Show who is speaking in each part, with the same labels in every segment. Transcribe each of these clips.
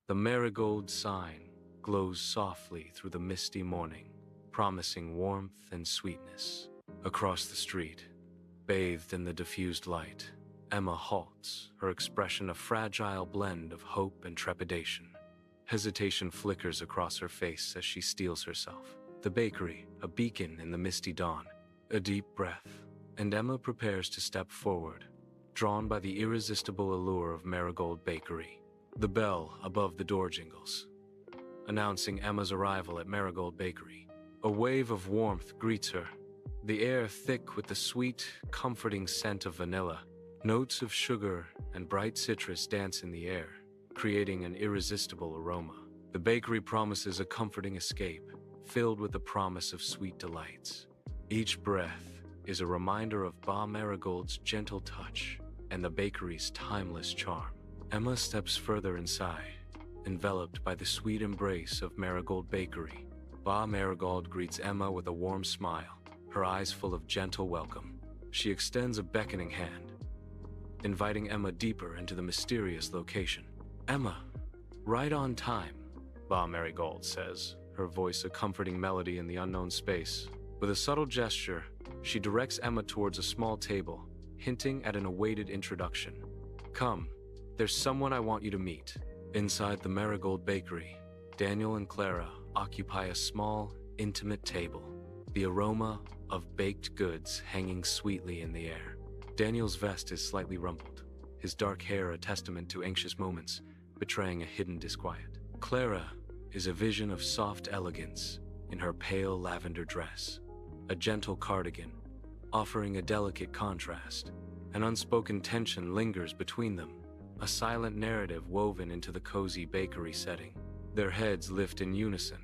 Speaker 1: The marigold sign glows softly through the misty morning, promising warmth and sweetness. Across the street, bathed in the diffused light, Emma halts, her expression a fragile blend of hope and trepidation. Hesitation flickers across her face as she steels herself. The bakery, a beacon in the misty dawn. A deep breath, and Emma prepares to step forward, drawn by the irresistible allure of Marigold Bakery. The bell above the door jingles, announcing Emma's arrival at Marigold Bakery. A wave of warmth greets her, the air thick with the sweet, comforting scent of vanilla. Notes of sugar and bright citrus dance in the air, creating an irresistible aroma. The bakery promises a comforting escape, filled with the promise of sweet delights. Each breath is a reminder of Ba Marigold's gentle touch and the bakery's timeless charm. Emma steps further inside, enveloped by the sweet embrace of Marigold Bakery. Ba Marigold greets Emma with a warm smile, her eyes full of gentle welcome. She extends a beckoning hand, inviting Emma deeper into the mysterious location. "Emma, right on time," Ba Marigold says, her voice a comforting melody in the unknown space. With a subtle gesture, she directs Emma towards a small table, hinting at an awaited introduction. "Come, there's someone I want you to meet." Inside the Marigold Bakery, Daniel and Clara occupy a small, intimate table, the aroma of baked goods hanging sweetly in the air. Daniel's vest is slightly rumpled, his dark hair a testament to anxious moments, betraying a hidden disquiet. Clara is a vision of soft elegance in her pale lavender dress, a gentle cardigan, offering a delicate contrast. An unspoken tension lingers between them, a silent narrative woven into the cozy bakery setting. Their heads lift in unison,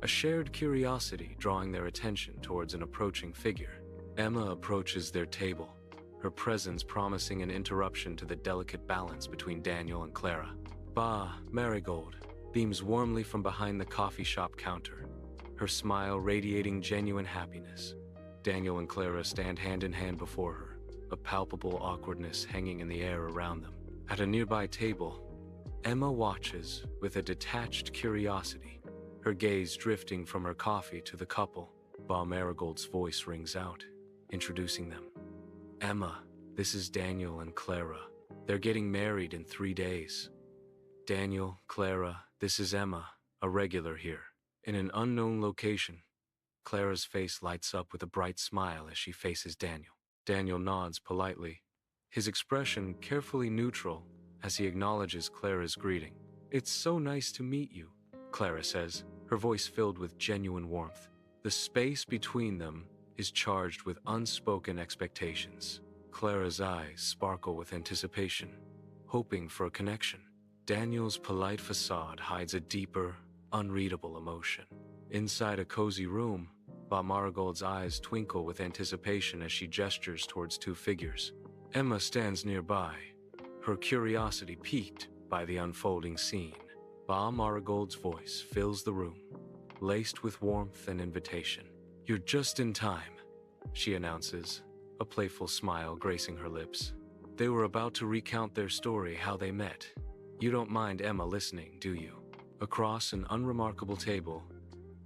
Speaker 1: a shared curiosity drawing their attention towards an approaching figure. Emma approaches their table, her presence promising an interruption to the delicate balance between Daniel and Clara. Ba Marigold beams warmly from behind the coffee shop counter, her smile radiating genuine happiness. Daniel and Clara stand hand in hand before her, a palpable awkwardness hanging in the air around them. At a nearby table, Emma watches with a detached curiosity, her gaze drifting from her coffee to the couple. Ba Marigold's voice rings out, introducing them. "Emma, this is Daniel and Clara. They're getting married in 3 days." "Daniel, Clara, this is Emma, a regular here." In an unknown location, Clara's face lights up with a bright smile as she faces Daniel. Daniel nods politely, his expression carefully neutral as he acknowledges Clara's greeting. "It's so nice to meet you," Clara says, her voice filled with genuine warmth. The space between them is charged with unspoken expectations. Clara's eyes sparkle with anticipation, hoping for a connection. Daniel's polite facade hides a deeper, unreadable emotion. Inside a cozy room, Ba Marigold's eyes twinkle with anticipation as she gestures towards 2 figures. Emma stands nearby, her curiosity piqued by the unfolding scene. Ba Marigold's voice fills the room, laced with warmth and invitation. "You're just in time," she announces, a playful smile gracing her lips. They were about to recount their story, how they met. "You don't mind Emma listening, do you?" Across an unremarkable table,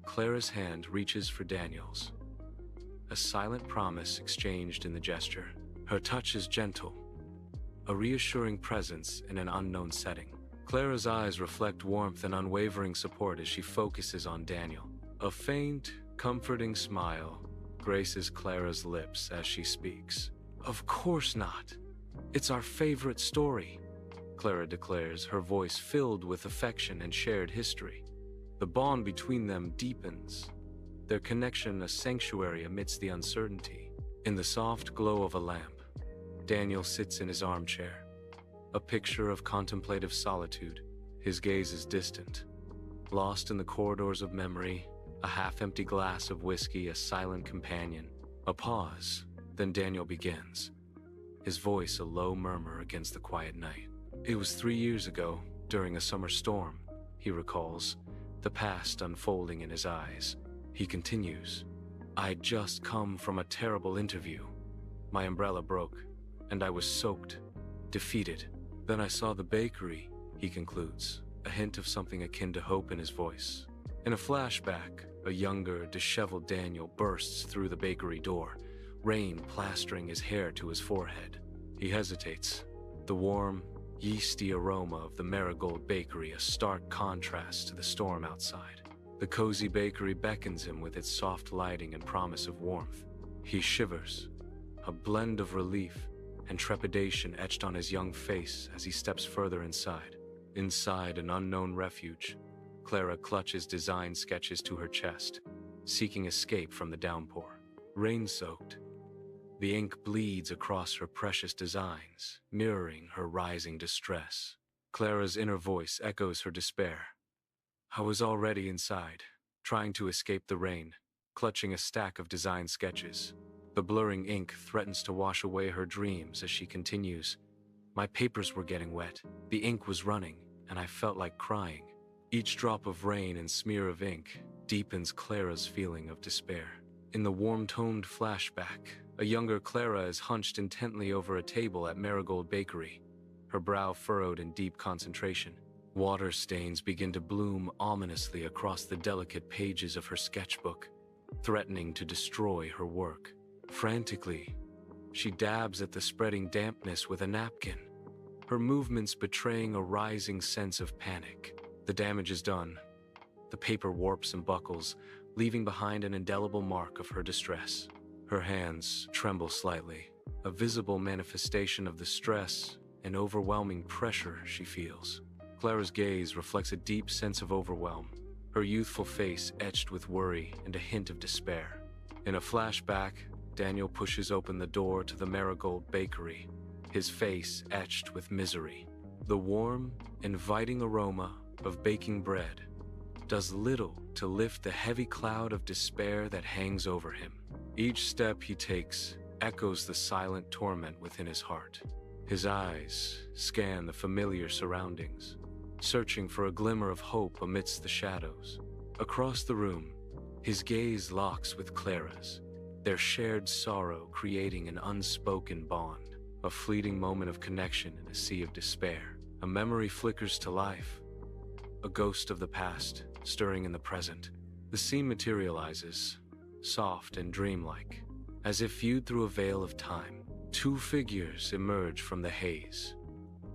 Speaker 1: Clara's hand reaches for Daniel's, a silent promise exchanged in the gesture. Her touch is gentle, a reassuring presence in an unknown setting. Clara's eyes reflect warmth and unwavering support as she focuses on Daniel. A faint, comforting smile graces Clara's lips as she speaks. "Of course not. It's our favorite story," Clara declares, her voice filled with affection and shared history. The bond between them deepens, their connection a sanctuary amidst the uncertainty. In the soft glow of a lamp, Daniel sits in his armchair, a picture of contemplative solitude. His gaze is distant, lost in the corridors of memory, a half-empty glass of whiskey a silent companion. A pause, then Daniel begins, his voice a low murmur against the quiet night. "It was 3 years ago, during a summer storm," he recalls, the past unfolding in his eyes. He continues, "I'd just come from a terrible interview. My umbrella broke, and I was soaked, defeated. Then I saw the bakery," he concludes, a hint of something akin to hope in his voice. In a flashback, a younger, disheveled Daniel bursts through the bakery door, rain plastering his hair to his forehead. He hesitates, the warm, yeasty aroma of the Marigold Bakery a stark contrast to the storm outside. The cozy bakery beckons him with its soft lighting and promise of warmth. He shivers, a blend of relief and trepidation etched on his young face as he steps further inside. Inside an unknown refuge, Clara clutches design sketches to her chest, seeking escape from the downpour. Rain-soaked, the ink bleeds across her precious designs, mirroring her rising distress. Clara's inner voice echoes her despair. I was already inside, trying to escape the rain, clutching a stack of design sketches. The blurring ink threatens to wash away her dreams as she continues. My papers were getting wet, the ink was running, and I felt like crying. Each drop of rain and smear of ink deepens Clara's feeling of despair. In the warm-toned flashback, a younger Clara is hunched intently over a table at Marigold Bakery, her brow furrowed in deep concentration. Water stains begin to bloom ominously across the delicate pages of her sketchbook, threatening to destroy her work. Frantically, she dabs at the spreading dampness with a napkin, her movements betraying a rising sense of panic. The damage is done. The paper warps and buckles, leaving behind an indelible mark of her distress. Her hands tremble slightly, a visible manifestation of the stress and overwhelming pressure she feels. Clara's gaze reflects a deep sense of overwhelm, her youthful face etched with worry and a hint of despair. In a flashback, Daniel pushes open the door to the Marigold Bakery, his face etched with misery. The warm, inviting aroma of baking bread does little to lift the heavy cloud of despair that hangs over him. Each step he takes echoes the silent torment within his heart. His eyes scan the familiar surroundings, searching for a glimmer of hope amidst the shadows. Across the room, his gaze locks with Clara's, their shared sorrow creating an unspoken bond. A fleeting moment of connection in a sea of despair. A memory flickers to life, a ghost of the past stirring in the present. The scene materializes, soft and dreamlike, as if viewed through a veil of time. Two figures emerge from the haze,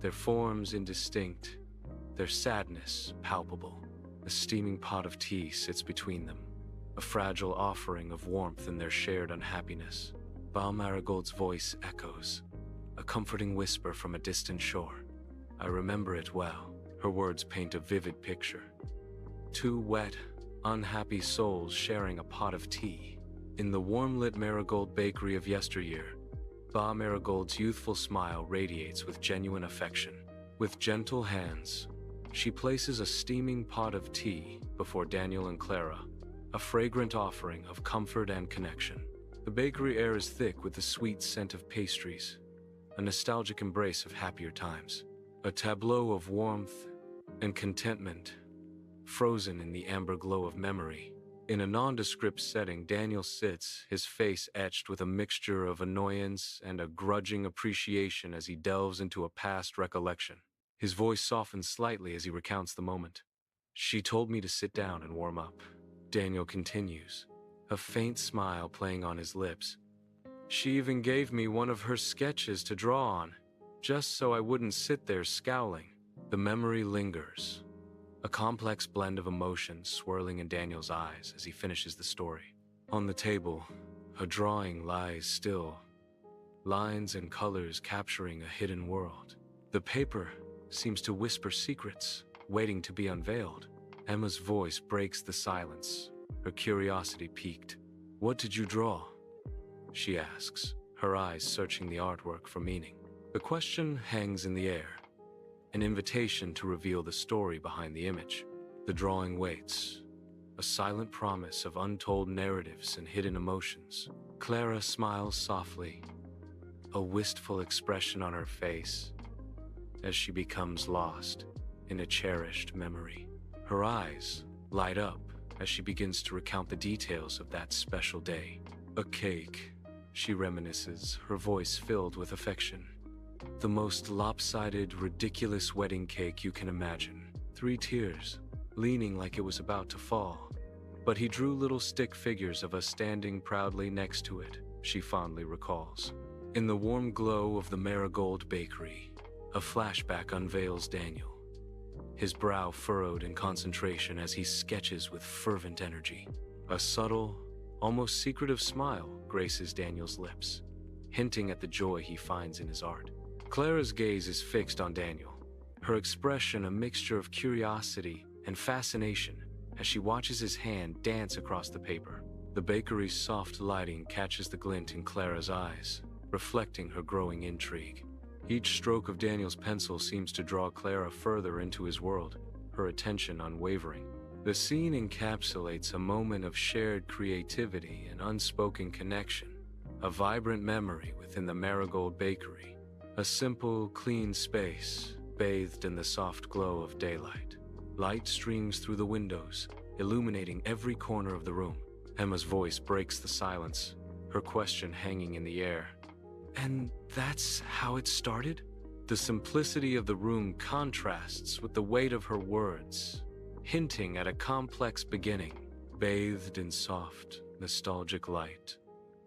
Speaker 1: their forms indistinct, their sadness palpable. A steaming pot of tea sits between them, a fragile offering of warmth in their shared unhappiness. Marigold's voice echoes, a comforting whisper from a distant shore. I remember it well. Her words paint a vivid picture. Two wet, unhappy souls sharing a pot of tea. In the warm-lit Marigold Bakery of yesteryear, Marigold's youthful smile radiates with genuine affection. With gentle hands, she places a steaming pot of tea before Daniel and Clara, a fragrant offering of comfort and connection. The bakery air is thick with the sweet scent of pastries, a nostalgic embrace of happier times. A tableau of warmth and contentment, frozen in the amber glow of memory. In a nondescript setting, Daniel sits, his face etched with a mixture of annoyance and a grudging appreciation as he delves into a past recollection. His voice softens slightly as he recounts the moment. She told me to sit down and warm up. Daniel continues, a faint smile playing on his lips. She even gave me one of her sketches to draw on, just so I wouldn't sit there scowling. The memory lingers, a complex blend of emotions swirling in Daniel's eyes as he finishes the story. On the table, a drawing lies still, lines and colors capturing a hidden world. The paper seems to whisper secrets, waiting to be unveiled. Emma's voice breaks the silence, her curiosity piqued. What did you draw? She asks, her eyes searching the artwork for meaning. The question hangs in the air, an invitation to reveal the story behind the image. The drawing waits, a silent promise of untold narratives and hidden emotions. Clara smiles softly, a wistful expression on her face, as she becomes lost in a cherished memory. Her eyes light up as she begins to recount the details of that special day. A cake, she reminisces, her voice filled with affection. The most lopsided, ridiculous wedding cake you can imagine. 3 tears, leaning like it was about to fall. But he drew little stick figures of us standing proudly next to it, she fondly recalls. In the warm glow of the Marigold Bakery, a flashback unveils Daniel, his brow furrowed in concentration as he sketches with fervent energy. A subtle, almost secretive smile graces Daniel's lips, hinting at the joy he finds in his art. Clara's gaze is fixed on Daniel, her expression a mixture of curiosity and fascination as she watches his hand dance across the paper. The bakery's soft lighting catches the glint in Clara's eyes, reflecting her growing intrigue. Each stroke of Daniel's pencil seems to draw Clara further into his world, her attention unwavering. The scene encapsulates a moment of shared creativity and unspoken connection, a vibrant memory within the Marigold Bakery, a simple, clean space bathed in the soft glow of daylight. Light streams through the windows, illuminating every corner of the room. Emma's voice breaks the silence, her question hanging in the air. "And that's how it started?" The simplicity of the room contrasts with the weight of her words, hinting at a complex beginning. Bathed in soft, nostalgic light,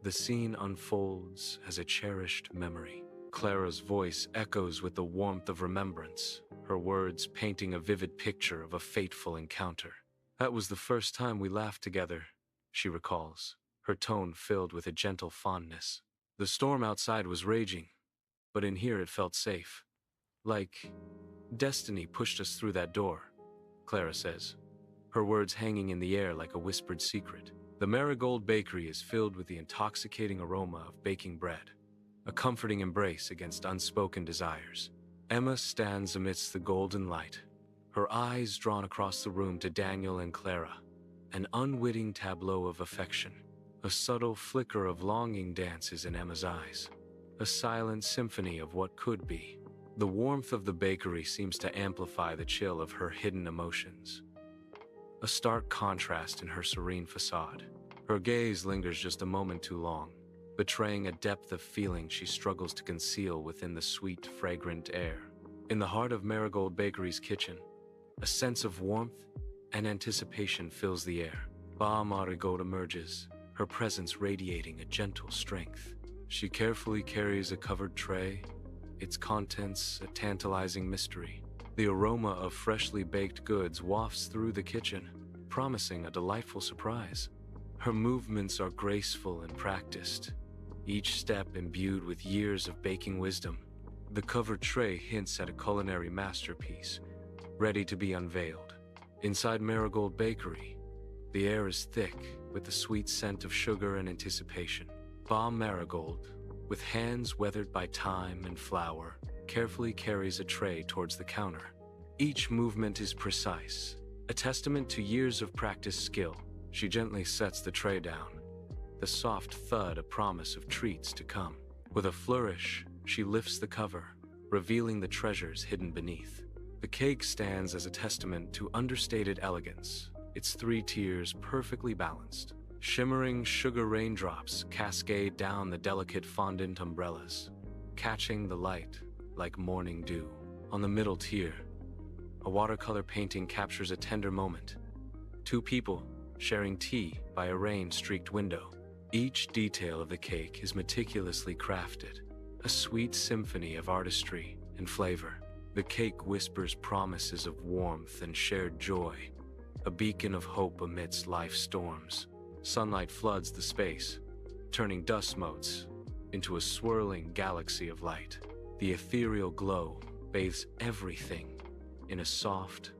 Speaker 1: the scene unfolds as a cherished memory. Clara's voice echoes with the warmth of remembrance, her words painting a vivid picture of a fateful encounter. "That was the first time we laughed together," she recalls, her tone filled with a gentle fondness. "The storm outside was raging, but in here it felt safe. Like destiny pushed us through that door," Clara says, her words hanging in the air like a whispered secret. The Marigold Bakery is filled with the intoxicating aroma of baking bread, a comforting embrace against unspoken desires. Emma stands amidst the golden light, her eyes drawn across the room to Daniel and Clara, an unwitting tableau of affection. A subtle flicker of longing dances in Emma's eyes, a silent symphony of what could be. The warmth of the bakery seems to amplify the chill of her hidden emotions, a stark contrast in her serene facade. Her gaze lingers just a moment too long, betraying a depth of feeling she struggles to conceal within the sweet, fragrant air. In the heart of Marigold Bakery's kitchen, a sense of warmth and anticipation fills the air. Marigold emerges, her presence radiating a gentle strength. She carefully carries a covered tray, its contents a tantalizing mystery. The aroma of freshly baked goods wafts through the kitchen, promising a delightful surprise. Her movements are graceful and practiced, each step imbued with years of baking wisdom. The covered tray hints at a culinary masterpiece, ready to be unveiled. Inside Marigold Bakery, the air is thick with the sweet scent of sugar and anticipation. Marigold, with hands weathered by time and flour, carefully carries a tray towards the counter. Each movement is precise, a testament to years of practiced skill. She gently sets the tray down, the soft thud a promise of treats to come. With a flourish, she lifts the cover, revealing the treasures hidden beneath. The cake stands as a testament to understated elegance, its 3 tiers perfectly balanced. Shimmering sugar raindrops cascade down the delicate fondant umbrellas, catching the light like morning dew. On the middle tier, a watercolor painting captures a tender moment. 2 people sharing tea by a rain-streaked window. Each detail of the cake is meticulously crafted, a sweet symphony of artistry and flavor. The cake whispers promises of warmth and shared joy, a beacon of hope amidst life's storms. Sunlight floods the space, turning dust motes into a swirling galaxy of light. The ethereal glow bathes everything in a soft,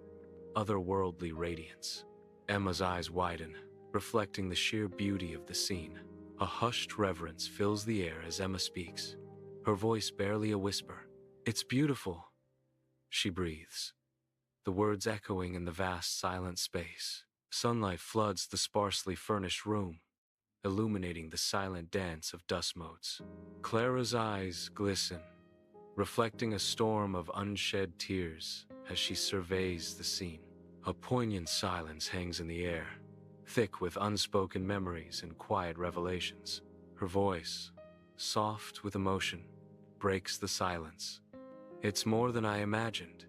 Speaker 1: otherworldly radiance. Emma's eyes widen, reflecting the sheer beauty of the scene. A hushed reverence fills the air as Emma speaks, her voice barely a whisper. "It's beautiful," she breathes, the words echoing in the vast silent space. Sunlight floods the sparsely furnished room, illuminating the silent dance of dust motes. Clara's eyes glisten, reflecting a storm of unshed tears as she surveys the scene. A poignant silence hangs in the air, thick with unspoken memories and quiet revelations. Her voice, soft with emotion, breaks the silence. "It's more than I imagined.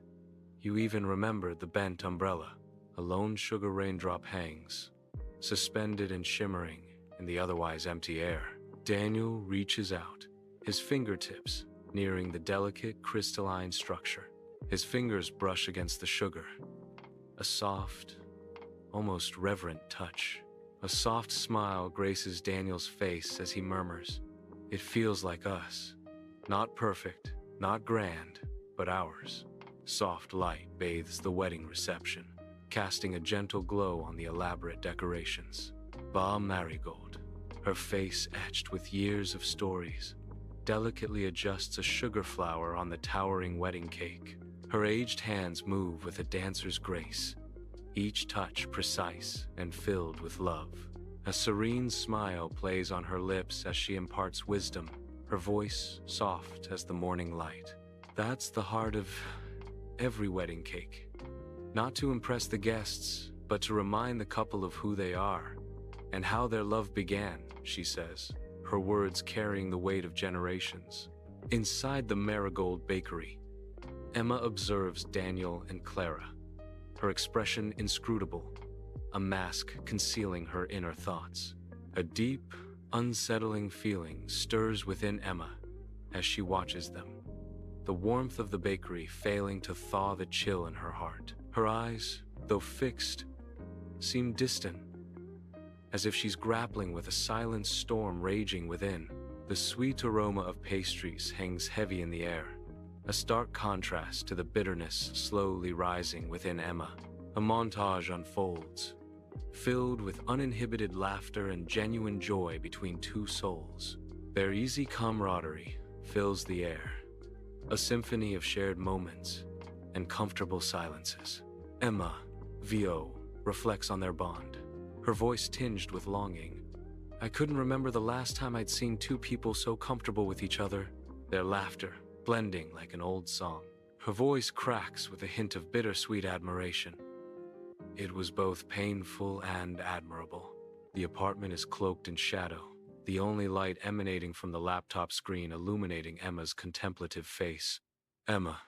Speaker 1: You even remember the bent umbrella. A lone sugar raindrop hangs, suspended and shimmering in the otherwise empty air. Daniel reaches out, his fingertips nearing the delicate crystalline structure. His fingers brush against the sugar. A soft, almost reverent touch. A soft smile graces Daniel's face as he murmurs, "It feels like us. Not perfect, not grand, but ours." Soft light bathes the wedding reception, casting a gentle glow on the elaborate decorations. Marigold, her face etched with years of stories, delicately adjusts a sugar flower on the towering wedding cake. Her aged hands move with a dancer's grace, each touch precise and filled with love. A serene smile plays on her lips as she imparts wisdom, her voice soft as the morning light. That's the heart of every wedding cake. Not to impress the guests, but to remind the couple of who they are and how their love began, she says, her words carrying the weight of generations. Inside the Marigold Bakery, Emma observes Daniel and Clara, her expression inscrutable, a mask concealing her inner thoughts. A deep, unsettling feeling stirs within Emma as she watches them, the warmth of the bakery failing to thaw the chill in her heart. Her eyes, though fixed, seem distant, as if she's grappling with a silent storm raging within. The sweet aroma of pastries hangs heavy in the air, a stark contrast to the bitterness slowly rising within Emma. A montage unfolds, filled with uninhibited laughter and genuine joy between two souls. Their easy camaraderie fills the air, a symphony of shared moments and comfortable silences. Emma, VO, reflects on their bond, her voice tinged with longing. I couldn't remember the last time I'd seen two people so comfortable with each other, their laughter blending like an old song. Her voice cracks with a hint of bittersweet admiration. It was both painful and admirable. The apartment is cloaked in shadow, the only light emanating from the laptop screen illuminating Emma's contemplative face. Emma,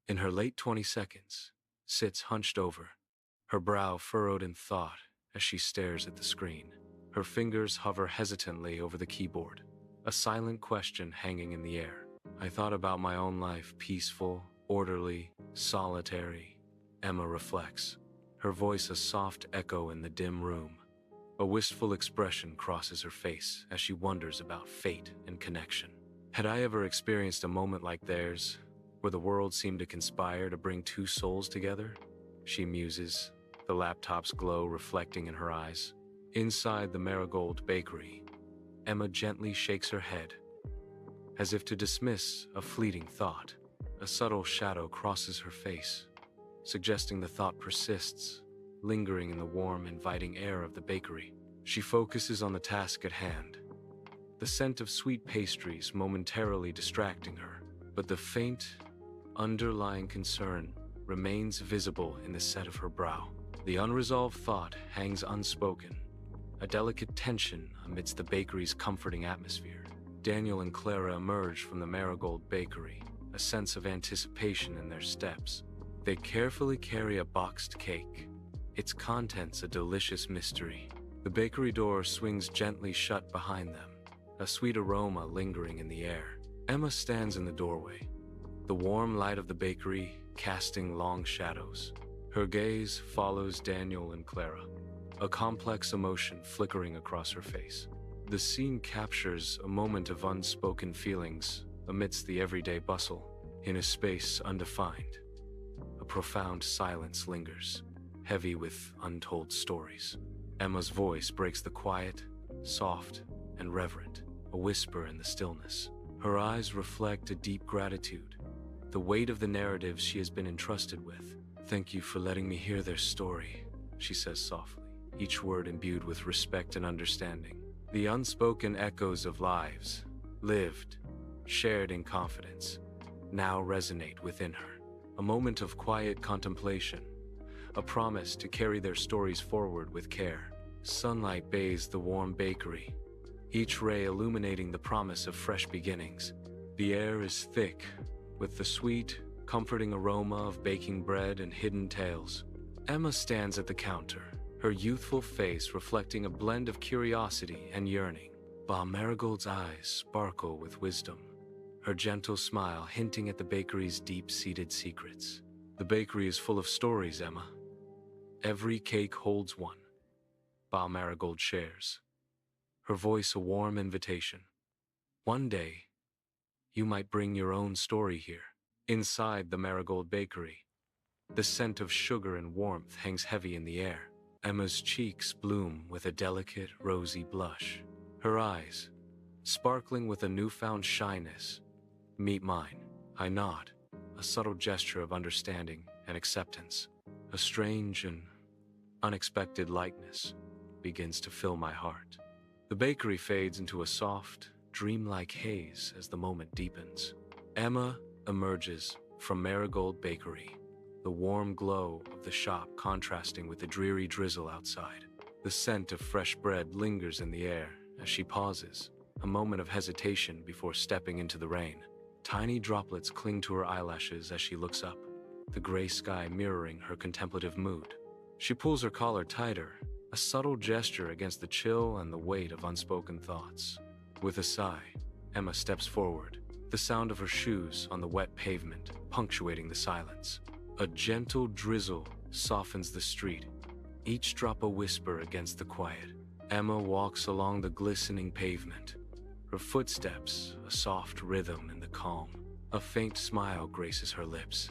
Speaker 1: in her late 22nd, sits hunched over, her brow furrowed in thought as she stares at the screen. Her fingers hover hesitantly over the keyboard, a silent question hanging in the air. I thought about my own life, peaceful, orderly, solitary. Emma reflects, her voice a soft echo in the dim room. A wistful expression crosses her face as she wonders about fate and connection. Had I ever experienced a moment like theirs, where the world seemed to conspire to bring two souls together? She muses, the laptop's glow reflecting in her eyes. Inside the Marigold Bakery, Emma gently shakes her head, as if to dismiss a fleeting thought. A subtle shadow crosses her face, suggesting the thought persists, lingering in the warm, inviting air of the bakery. She focuses on the task at hand, the scent of sweet pastries momentarily distracting her, but the faint, underlying concern remains visible in the set of her brow. The unresolved thought hangs unspoken, a delicate tension amidst the bakery's comforting atmosphere. Daniel and Clara emerge from the Marigold Bakery, a sense of anticipation in their steps. They carefully carry a boxed cake, its contents a delicious mystery. The bakery door swings gently shut behind them, a sweet aroma lingering in the air. Emma stands in the doorway, the warm light of the bakery casting long shadows. Her gaze follows Daniel and Clara, a complex emotion flickering across her face. The scene captures a moment of unspoken feelings amidst the everyday bustle. In a space undefined, a profound silence lingers, heavy with untold stories. Emma's voice breaks the quiet, soft, and reverent, a whisper in the stillness. Her eyes reflect a deep gratitude, the weight of the narratives she has been entrusted with. Thank you for letting me hear their story, she says softly, each word imbued with respect and understanding. The unspoken echoes of lives, lived, shared in confidence, now resonate within her. A moment of quiet contemplation, a promise to carry their stories forward with care. Sunlight bathes the warm bakery, each ray illuminating the promise of fresh beginnings. The air is thick with the sweet, comforting aroma of baking bread and hidden tales. Emma stands at the counter, her youthful face reflecting a blend of curiosity and yearning, while Marigold's eyes sparkle with wisdom, her gentle smile hinting at the bakery's deep-seated secrets. The bakery is full of stories, Emma. Every cake holds one, while Marigold shares, her voice a warm invitation. One day, you might bring your own story here. Inside the Marigold Bakery, the scent of sugar and warmth hangs heavy in the air. Emma's cheeks bloom with a delicate, rosy blush. Her eyes, sparkling with a newfound shyness, meet mine. I nod, a subtle gesture of understanding and acceptance. A strange and unexpected lightness begins to fill my heart. The bakery fades into a soft, dreamlike haze as the moment deepens. Emma emerges from Marigold Bakery, the warm glow of the shop contrasting with the dreary drizzle outside. The scent of fresh bread lingers in the air as she pauses, a moment of hesitation before stepping into the rain. Tiny droplets cling to her eyelashes as she looks up, the gray sky mirroring her contemplative mood. She pulls her collar tighter, a subtle gesture against the chill and the weight of unspoken thoughts. With a sigh, Emma steps forward, the sound of her shoes on the wet pavement punctuating the silence. A gentle drizzle softens the street, each drop a whisper against the quiet. Emma walks along the glistening pavement, her footsteps a soft rhythm in the calm. A faint smile graces her lips,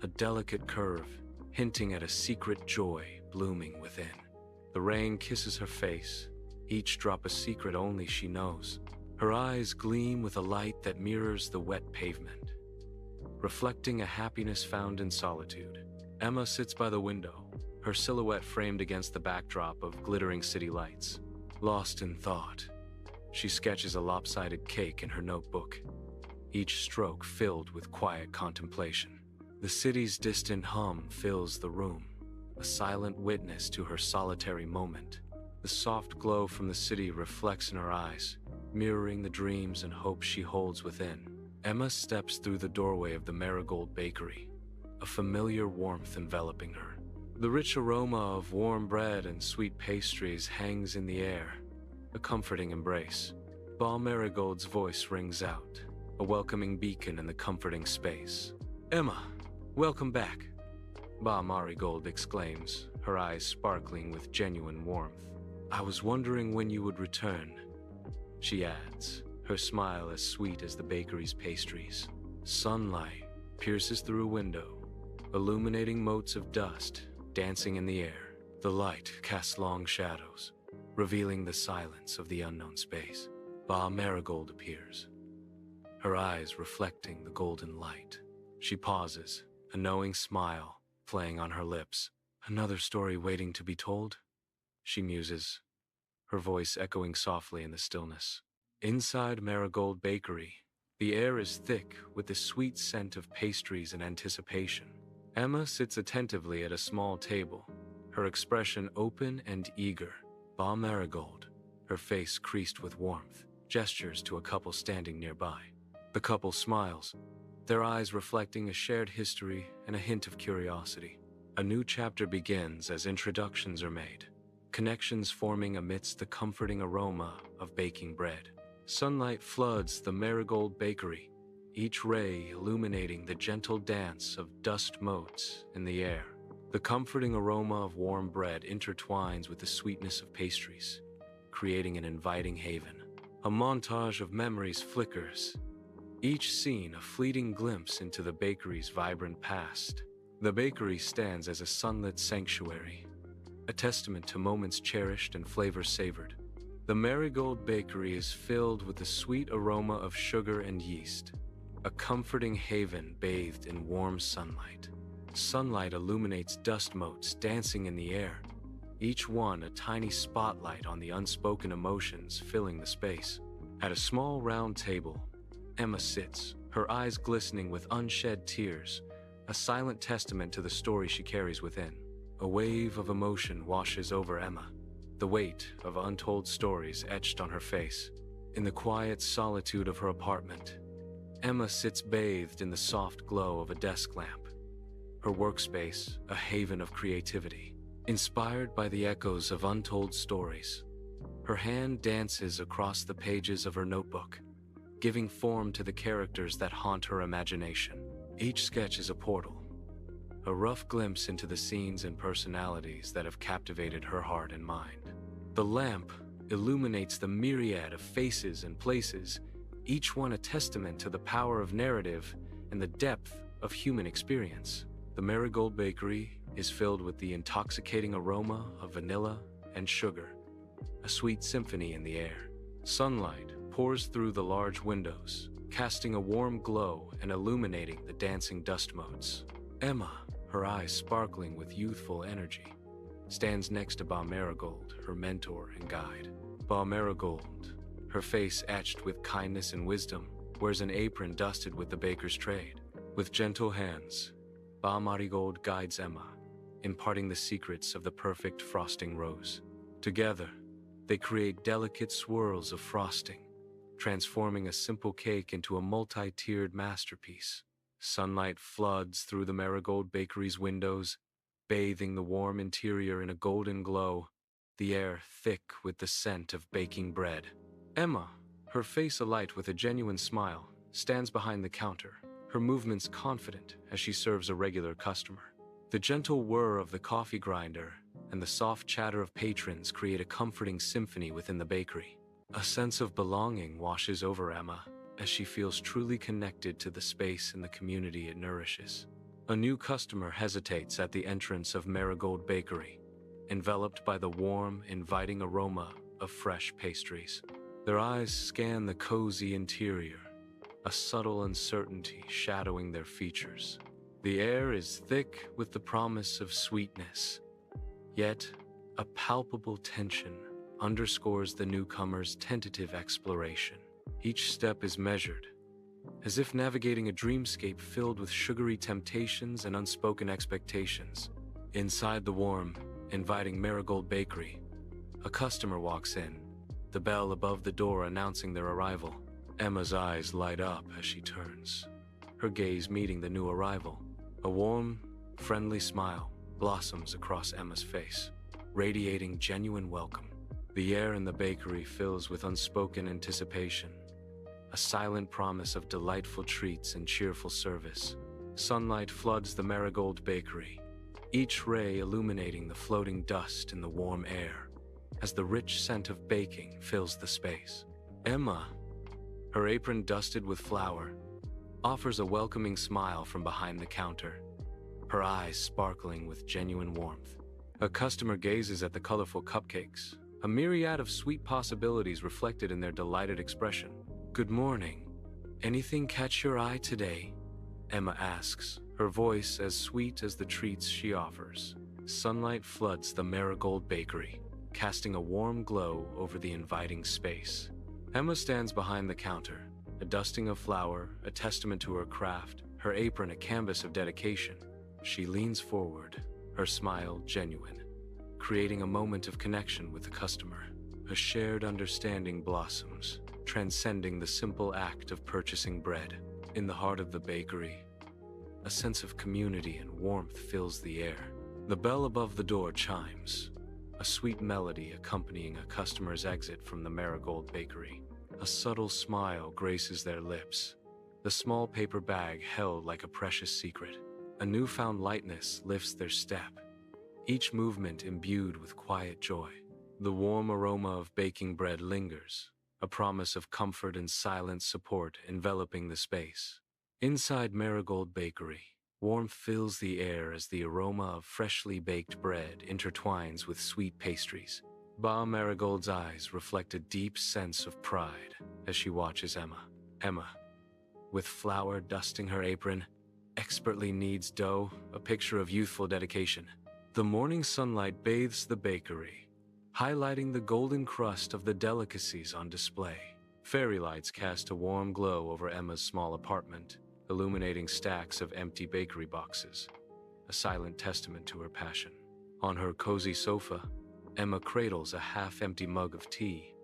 Speaker 1: a delicate curve hinting at a secret joy blooming within. The rain kisses her face, each drop a secret only she knows. Her eyes gleam with a light that mirrors the wet pavement, reflecting a happiness found in solitude. Emma sits by the window, her silhouette framed against the backdrop of glittering city lights. Lost in thought, she sketches a lopsided cake in her notebook, each stroke filled with quiet contemplation. The city's distant hum fills the room, a silent witness to her solitary moment. The soft glow from the city reflects in her eyes, mirroring the dreams and hopes she holds within. Emma steps through the doorway of the Marigold Bakery, a familiar warmth enveloping her. The rich aroma of warm bread and sweet pastries hangs in the air, a comforting embrace. Ba Marigold's voice rings out, a welcoming beacon in the comforting space. Emma, welcome back, Ba Marigold exclaims, her eyes sparkling with genuine warmth. I was wondering when you would return, she adds, her smile as sweet as the bakery's pastries. Sunlight pierces through a window, illuminating motes of dust dancing in the air. The light casts long shadows, revealing the silence of the unknown space. Ba Marigold appears, her eyes reflecting the golden light. She pauses, a knowing smile playing on her lips. Another story waiting to be told, she muses, her voice echoing softly in the stillness. Inside Marigold Bakery, the air is thick with the sweet scent of pastries and anticipation. Emma sits attentively at a small table, her expression open and eager. Ba Marigold, her face creased with warmth, gestures to a couple standing nearby. The couple smiles, their eyes reflecting a shared history and a hint of curiosity. A new chapter begins as introductions are made, connections forming amidst the comforting aroma of baking bread. Sunlight floods the Marigold Bakery, each ray illuminating the gentle dance of dust motes in the air. The comforting aroma of warm bread intertwines with the sweetness of pastries, creating an inviting haven. A montage of memories flickers, each scene a fleeting glimpse into the bakery's vibrant past. The bakery stands as a sunlit sanctuary, a testament to moments cherished and flavors savored. The Marigold Bakery is filled with the sweet aroma of sugar and yeast, a comforting haven bathed in warm sunlight. Sunlight illuminates dust motes dancing in the air, each one a tiny spotlight on the unspoken emotions filling the space. At a small round table, Emma sits, her eyes glistening with unshed tears, a silent testament to the story she carries within. A wave of emotion washes over Emma, the weight of untold stories etched on her face. In the quiet solitude of her apartment, Emma sits bathed in the soft glow of a desk lamp, her workspace a haven of creativity, inspired by the echoes of untold stories. Her hand dances across the pages of her notebook, giving form to the characters that haunt her imagination. Each sketch is a portal, a rough glimpse into the scenes and personalities that have captivated her heart and mind. The lamp illuminates the myriad of faces and places, each one a testament to the power of narrative and the depth of human experience. The Marigold Bakery is filled with the intoxicating aroma of vanilla and sugar, a sweet symphony in the air. Sunlight pours through the large windows, casting a warm glow and illuminating the dancing dust motes. Emma, her eyes sparkling with youthful energy, stands next to Marigold, her mentor and guide. Marigold, her face etched with kindness and wisdom, wears an apron dusted with the baker's trade. With gentle hands, Marigold guides Emma, imparting the secrets of the perfect frosting rose. Together, they create delicate swirls of frosting, transforming a simple cake into a multi-tiered masterpiece. Sunlight floods through the Marigold Bakery's windows, bathing the warm interior in a golden glow, the air thick with the scent of baking bread. Emma, her face alight with a genuine smile, stands behind the counter, her movements confident as she serves a regular customer. The gentle whir of the coffee grinder and the soft chatter of patrons create a comforting symphony within the bakery. A sense of belonging washes over Emma as she feels truly connected to the space and the community it nourishes. A new customer hesitates at the entrance of Marigold Bakery, enveloped by the warm, inviting aroma of fresh pastries. Their eyes scan the cozy interior, a subtle uncertainty shadowing their features. The air is thick with the promise of sweetness, yet a palpable tension underscores the newcomer's tentative exploration. Each step is measured, as if navigating a dreamscape filled with sugary temptations and unspoken expectations. Inside the warm, inviting Marigold Bakery, a customer walks in, the bell above the door announcing their arrival. Emma's eyes light up as she turns, her gaze meeting the new arrival. A warm, friendly smile blossoms across Emma's face, radiating genuine welcome. The air in the bakery fills with unspoken anticipation, a silent promise of delightful treats and cheerful service. Sunlight floods the Marigold Bakery, each ray illuminating the floating dust in the warm air as the rich scent of baking fills the space. Emma, her apron dusted with flour, offers a welcoming smile from behind the counter, her eyes sparkling with genuine warmth. A customer gazes at the colorful cupcakes, a myriad of sweet possibilities reflected in their delighted expression. "Good morning. Anything catch your eye today?" Emma asks, her voice as sweet as the treats she offers. Sunlight floods the Marigold Bakery, casting a warm glow over the inviting space. Emma stands behind the counter, a dusting of flour, a testament to her craft, her apron a canvas of dedication. She leans forward, her smile genuine, creating a moment of connection with the customer. A shared understanding blossoms, transcending the simple act of purchasing bread. In the heart of the bakery, a sense of community and warmth fills the air. The bell above the door chimes, a sweet melody accompanying a customer's exit from the Marigold Bakery. A subtle smile graces their lips, the small paper bag held like a precious secret. A newfound lightness lifts their step, each movement imbued with quiet joy. The warm aroma of baking bread lingers, a promise of comfort and silent support enveloping the space. Inside Marigold Bakery, warmth fills the air as the aroma of freshly baked bread intertwines with sweet pastries. Marigold's eyes reflect a deep sense of pride as she watches Emma. Emma, with flour dusting her apron, expertly kneads dough, a picture of youthful dedication. The morning sunlight bathes the bakery, highlighting the golden crust of the delicacies on display. Fairy lights cast a warm glow over Emma's small apartment, illuminating stacks of empty bakery boxes, a silent testament to her passion. On her cozy sofa, Emma cradles a half-empty mug of tea,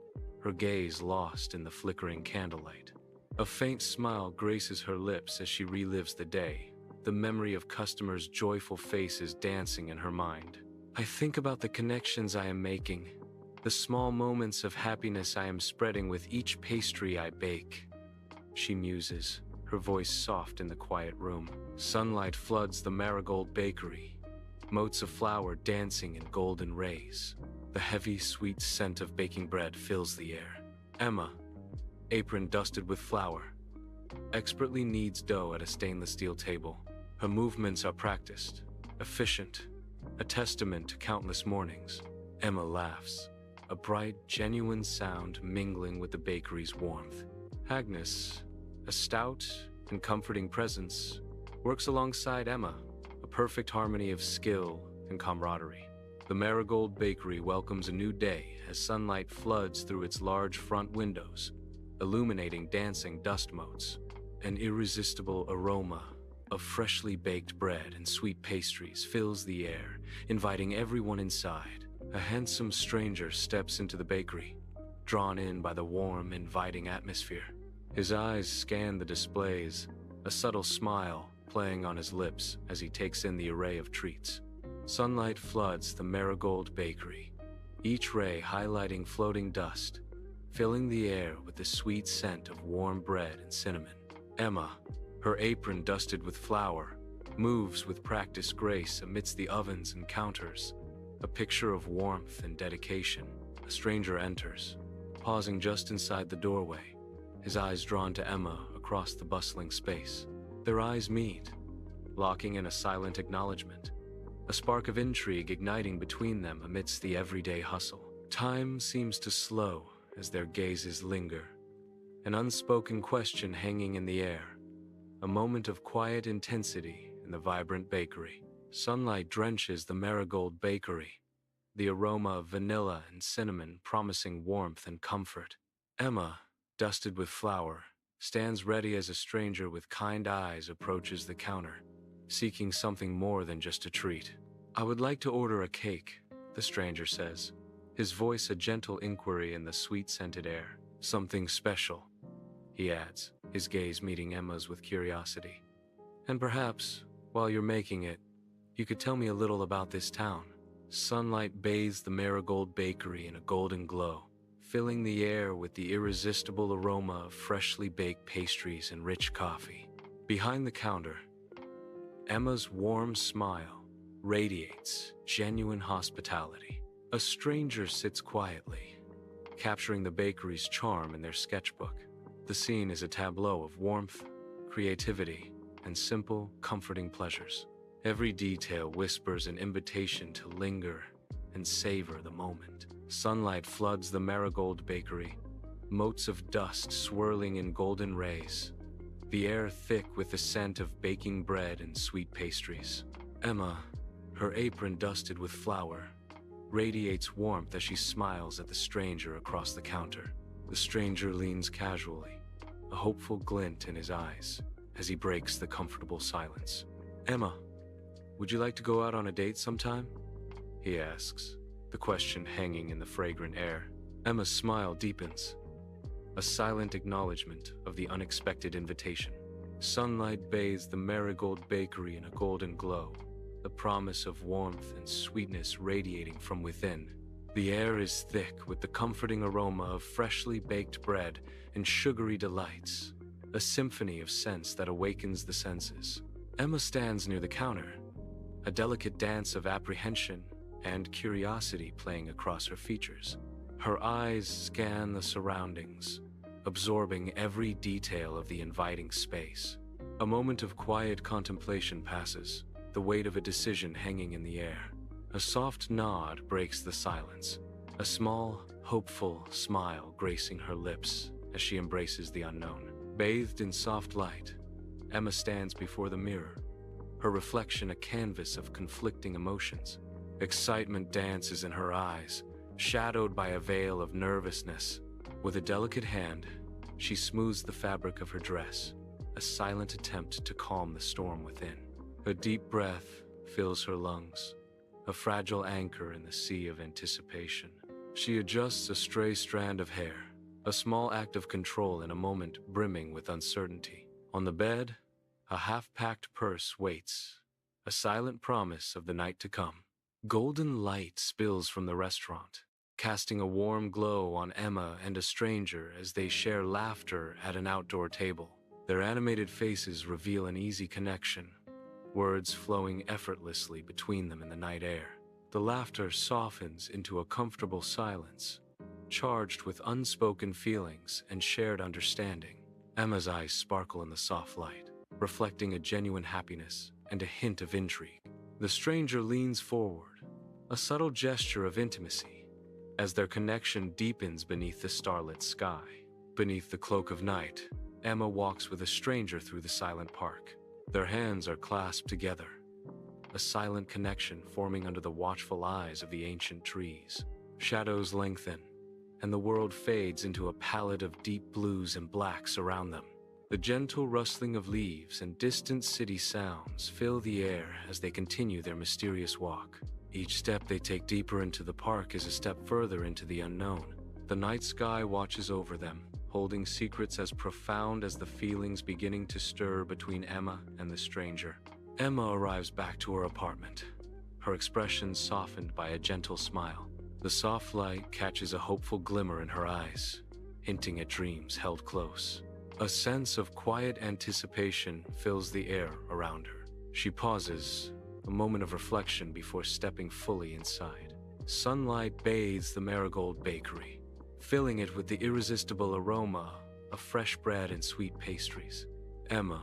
Speaker 1: her gaze lost in the flickering candlelight. A faint smile graces her lips as she relives the day, the memory of customers' joyful faces dancing in her mind. I think about the connections I am making, the small moments of happiness I am spreading with each pastry I bake. She muses, her voice soft in the quiet room. Sunlight floods the Marigold Bakery, motes of flour dancing in golden rays. The heavy, sweet scent of baking bread fills the air. Emma, apron dusted with flour, expertly kneads dough at a stainless steel table. Her movements are practiced, efficient, a testament to countless mornings. Emma laughs, a bright, genuine sound mingling with the bakery's warmth. Agnes, a stout and comforting presence, works alongside Emma, a perfect harmony of skill and camaraderie. The Marigold Bakery welcomes a new day as sunlight floods through its large front windows, illuminating dancing dust motes. An irresistible aroma of freshly baked bread and sweet pastries fills the air, inviting everyone inside. A handsome stranger steps into the bakery, drawn in by the warm, inviting atmosphere. His eyes scan the displays, a subtle smile playing on his lips as he takes in the array of treats. Sunlight floods the Marigold Bakery, each ray highlighting floating dust, filling the air with the sweet scent of warm bread and cinnamon. Emma, her apron dusted with flour, moves with practiced grace amidst the ovens and counters, a picture of warmth and dedication. A stranger enters, pausing just inside the doorway, his eyes drawn to Emma across the bustling space. Their eyes meet, locking in a silent acknowledgement, a spark of intrigue igniting between them amidst the everyday hustle. Time seems to slow as their gazes linger, an unspoken question hanging in the air, a moment of quiet intensity in the vibrant bakery. Sunlight drenches the Marigold Bakery, the aroma of vanilla and cinnamon promising warmth and comfort. Emma, dusted with flour, stands ready as a stranger with kind eyes approaches the counter, seeking something more than just a treat. "I would like to order a cake," the stranger says, his voice a gentle inquiry in the sweet-scented air. "Something special," he adds, his gaze meeting Emma's with curiosity. "And perhaps, while you're making it, you could tell me a little about this town." Sunlight bathes the Marigold Bakery in a golden glow, filling the air with the irresistible aroma of freshly baked pastries and rich coffee. Behind the counter, Emma's warm smile radiates genuine hospitality. A stranger sits quietly, capturing the bakery's charm in their sketchbook. The scene is a tableau of warmth, creativity, and simple, comforting pleasures. Every detail whispers an invitation to linger and savor the moment. Sunlight floods the Marigold Bakery, motes of dust swirling in golden rays, the air thick with the scent of baking bread and sweet pastries. Emma, her apron dusted with flour, radiates warmth as she smiles at the stranger across the counter. The stranger leans casually, a hopeful glint in his eyes as he breaks the comfortable silence. "Emma, would you like to go out on a date sometime?" he asks, the question hanging in the fragrant air. Emma's smile deepens, a silent acknowledgement of the unexpected invitation. Sunlight bathes the Marigold Bakery in a golden glow, the promise of warmth and sweetness radiating from within. The air is thick with the comforting aroma of freshly baked bread and sugary delights, a symphony of scents that awakens the senses. Emma stands near the counter, a delicate dance of apprehension and curiosity playing across her features. Her eyes scan the surroundings, absorbing every detail of the inviting space. A moment of quiet contemplation passes, the weight of a decision hanging in the air. A soft nod breaks the silence, a small, hopeful smile gracing her lips as she embraces the unknown. Bathed in soft light, Emma stands before the mirror, her reflection a canvas of conflicting emotions. Excitement dances in her eyes, shadowed by a veil of nervousness. With a delicate hand, she smooths the fabric of her dress, a silent attempt to calm the storm within. A deep breath fills her lungs, a fragile anchor in the sea of anticipation. She adjusts a stray strand of hair, a small act of control in a moment brimming with uncertainty. On the bed, a half-packed purse waits, a silent promise of the night to come. Golden light spills from the restaurant, casting a warm glow on Emma and a stranger as they share laughter at an outdoor table. Their animated faces reveal an easy connection, words flowing effortlessly between them in the night air. The laughter softens into a comfortable silence, charged with unspoken feelings and shared understanding. Emma's eyes sparkle in the soft light, reflecting a genuine happiness and a hint of intrigue. The stranger leans forward, a subtle gesture of intimacy, as their connection deepens beneath the starlit sky. Beneath the cloak of night, Emma walks with a stranger through the silent park. Their hands are clasped together, a silent connection forming under the watchful eyes of the ancient trees. Shadows lengthen, and the world fades into a palette of deep blues and blacks around them. The gentle rustling of leaves and distant city sounds fill the air as they continue their mysterious walk. Each step they take deeper into the park is a step further into the unknown. The night sky watches over them, holding secrets as profound as the feelings beginning to stir between Emma and the stranger. Emma arrives back to her apartment, her expression softened by a gentle smile. The soft light catches a hopeful glimmer in her eyes, hinting at dreams held close. A sense of quiet anticipation fills the air around her. She pauses, a moment of reflection before stepping fully inside. Sunlight bathes the Marigold Bakery, filling it with the irresistible aroma of fresh bread and sweet pastries. Emma,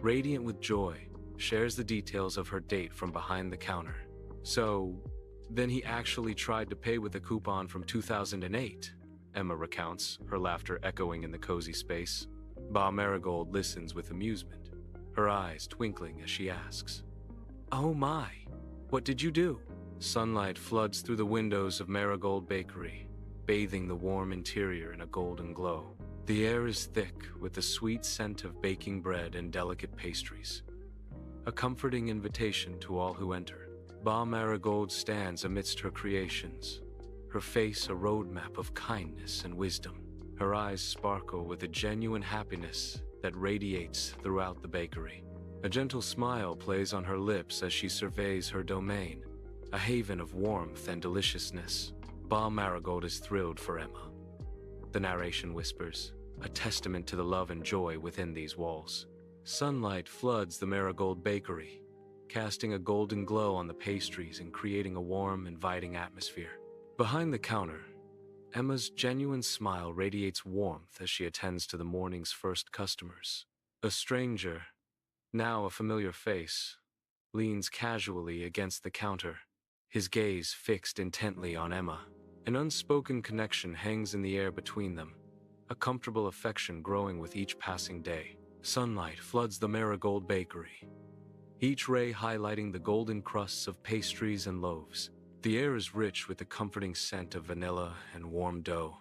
Speaker 1: radiant with joy, shares the details of her date from behind the counter. So, then he actually tried to pay with a coupon from 2008, Emma recounts, her laughter echoing in the cozy space. Marigold listens with amusement, her eyes twinkling as she asks, "Oh my, what did you do?" Sunlight floods through the windows of Marigold Bakery, bathing the warm interior in a golden glow. The air is thick with the sweet scent of baking bread and delicate pastries, a comforting invitation to all who enter. Marigold stands amidst her creations, her face a roadmap of kindness and wisdom. Her eyes sparkle with a genuine happiness that radiates throughout the bakery. A gentle smile plays on her lips as she surveys her domain, a haven of warmth and deliciousness. Marigold is thrilled for Emma. The narration whispers, a testament to the love and joy within these walls. Sunlight floods the Marigold Bakery, casting a golden glow on the pastries and creating a warm, inviting atmosphere. Behind the counter, Emma's genuine smile radiates warmth as she attends to the morning's first customers. A stranger, now a familiar face, leans casually against the counter, his gaze fixed intently on Emma. An unspoken connection hangs in the air between them, a comfortable affection growing with each passing day. Sunlight floods the Marigold Bakery, each ray highlighting the golden crusts of pastries and loaves. The air is rich with the comforting scent of vanilla and warm dough,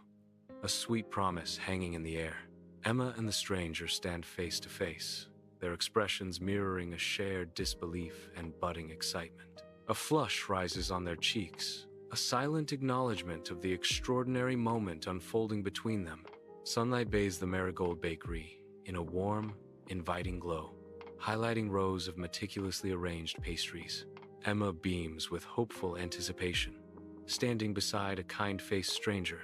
Speaker 1: a sweet promise hanging in the air. Emma and the stranger stand face to face, their expressions mirroring a shared disbelief and budding excitement. A flush rises on their cheeks, a silent acknowledgement of the extraordinary moment unfolding between them. Sunlight bathes the Marigold Bakery in a warm, inviting glow, highlighting rows of meticulously arranged pastries. Emma beams with hopeful anticipation, standing beside a kind-faced stranger,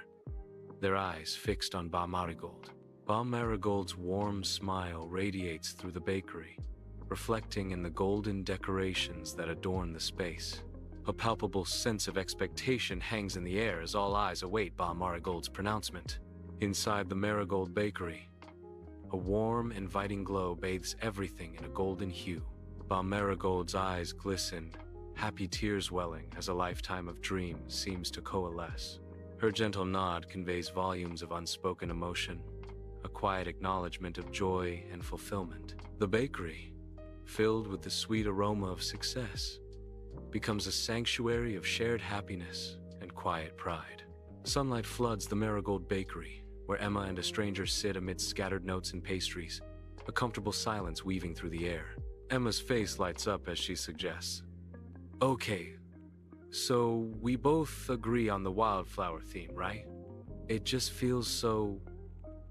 Speaker 1: their eyes fixed on Marigold. Marigold's warm smile radiates through the bakery, reflecting in the golden decorations that adorn the space. A palpable sense of expectation hangs in the air as all eyes await Marigold's pronouncement. Inside the Marigold Bakery, a warm, inviting glow bathes everything in a golden hue. Marigold's eyes glisten, happy tears welling as a lifetime of dreams seems to coalesce. Her gentle nod conveys volumes of unspoken emotion, a quiet acknowledgement of joy and fulfillment. The bakery, filled with the sweet aroma of success, becomes a sanctuary of shared happiness and quiet pride. Sunlight floods the Marigold Bakery, where Emma and a stranger sit amidst scattered notes and pastries, a comfortable silence weaving through the air. Emma's face lights up as she suggests, "Okay, so we both agree on the wildflower theme, right? It just feels so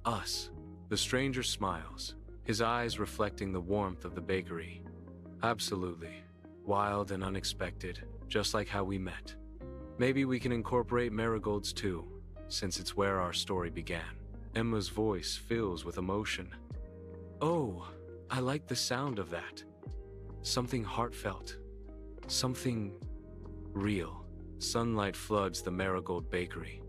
Speaker 1: Us. The stranger smiles, his eyes reflecting the warmth of the bakery. Absolutely. Wild and unexpected, just like how we met. Maybe we can incorporate marigolds too, since it's where our story began. Emma's voice fills with emotion. Oh, I like the sound of that. Something heartfelt. Something real. Sunlight floods the Marigold Bakery,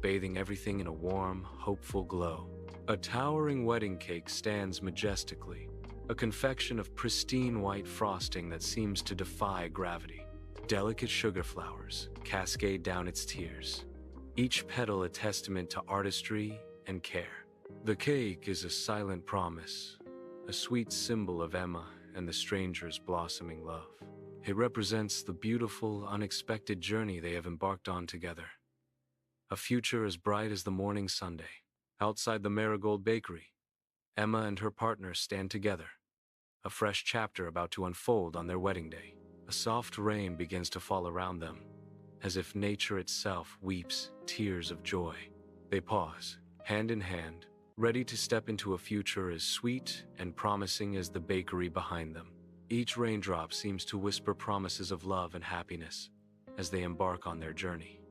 Speaker 1: bathing everything in a warm, hopeful glow. A towering wedding cake stands majestically, a confection of pristine white frosting that seems to defy gravity. Delicate sugar flowers cascade down its tiers, each petal a testament to artistry and care. The cake is a silent promise, a sweet symbol of Emma and the stranger's blossoming love. It represents the beautiful, unexpected journey they have embarked on together. A future as bright as the morning Sunday. Outside the Marigold Bakery, Emma and her partner stand together, a fresh chapter about to unfold on their wedding day. A soft rain begins to fall around them, as if nature itself weeps tears of joy. They pause, hand in hand, ready to step into a future as sweet and promising as the bakery behind them. Each raindrop seems to whisper promises of love and happiness as they embark on their journey.